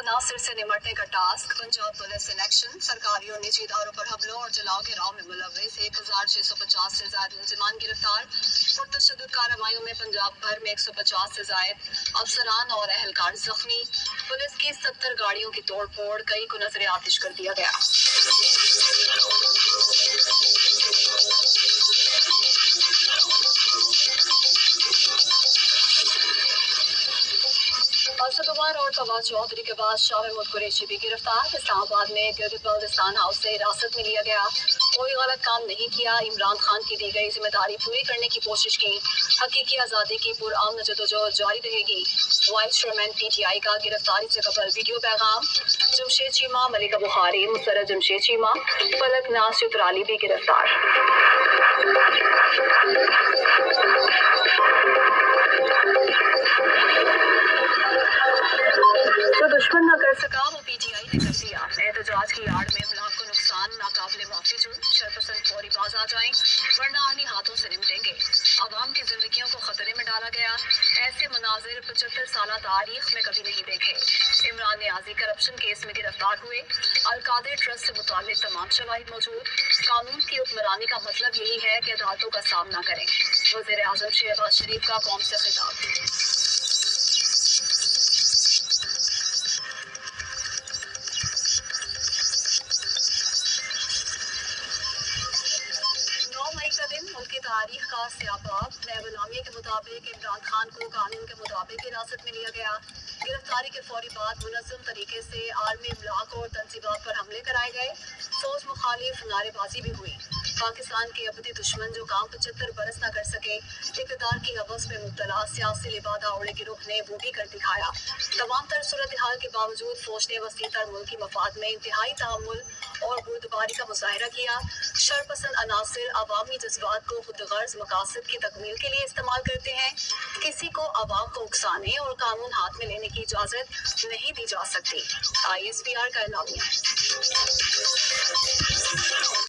अनासर से निमटने का task. Punjab police in action. सरकारी और निजी इदारों पर हमलों और जलाओ घेराव में मुलव्विस 1650 से ज्यादा मुलजिमान गिरफ्तार। पुरतशद्दुद कार्रवाइयों में पंजाब भर में 150 से ज्यादा अफसरान और एहलकार जख्मी। पुलिस की 70 गाड़ियों की तोड़ फोड़, कई को नजर आतिश कर दिया गया। असद उमर और फवाद चौधरी के बाद शाह महमूद कुरैशी भी गिरफ्तार। इस्लामाबाद में गिरगिट बल्दिस्तान हाउस से हिरासत में लिया गया। कोई गलत काम नहीं किया, इमरान खान की दी गई जिम्मेदारी पूरी करने की कोशिश की। हकीकी आज़ादी की पुरअमन जदोजहद जारी रहेगी। वाइस चेयरमैन PTI का गिरफ्तारी से कबल वीडियो पैगाम। जमशेद चीमा, मलिका बुखारी, मुसर्रत जमशेद चीमा, फलक नाज चित्राली भी गिरफ्तार। जो दुश्मन न कर सका वो PTI ने कर दिया। एहतजाज की आड़ में मुल्क को नुकसान नाकाबिले माफी जुर्म। शरपसंद फौरी बाज आ जाएं वरना आनी हाथों से निपटेंगे। आवाम की जिंदगियों को खतरे में डाला गया। ऐसे मनाजिर 75 साल तारीख में कभी नहीं देखे। इमरान नियाजी करप्शन केस में गिरफ्तार हुए। अल-कादिर ट्रस्ट से मुताल्लिक तमाम शवाहिद मौजूद। कानून की हुक्मरानी का मतलब यही है कि अदालतों का सामना करें। वज़ीर आज़म शहबाज शरीफ का कौम से खिताब। मुल्क की तारीख का स्याबाब। नैबुलामिया के मुताबिक इमरान खान को कानून के मुताबिक हिरासत में लिया गया। गिरफ्तारी के फौरी बाद मुनज़्ज़म तरीके से आलमी इमलाक और तंजीबात पर हमले कराए गए। फौज मुखालिफ नारेबाजी भी हुई। पाकिस्तान के अबदी दुश्मन जो काम 75 बरस न कर सके, इक़्तिदार की हवस में मुब्तला सियासी लिबादा उड़े गिरोह ने वो भी कर दिखाया। तमाम तर सूरत हाल के बावजूद फौज ने वसी तर मुल्की मफाद में इंतहाई तहम्मुल और बुर्दबारी का मुजाहरा किया। शरपसंद अनासिर अवामी जज्बात को खुदगर्ज मकासद की तकमील के लिए इस्तेमाल करते हैं। किसी को अवाम को उकसाने और कानून हाथ में लेने की इजाज़त नहीं दी जा सकती। ISPR का एलान।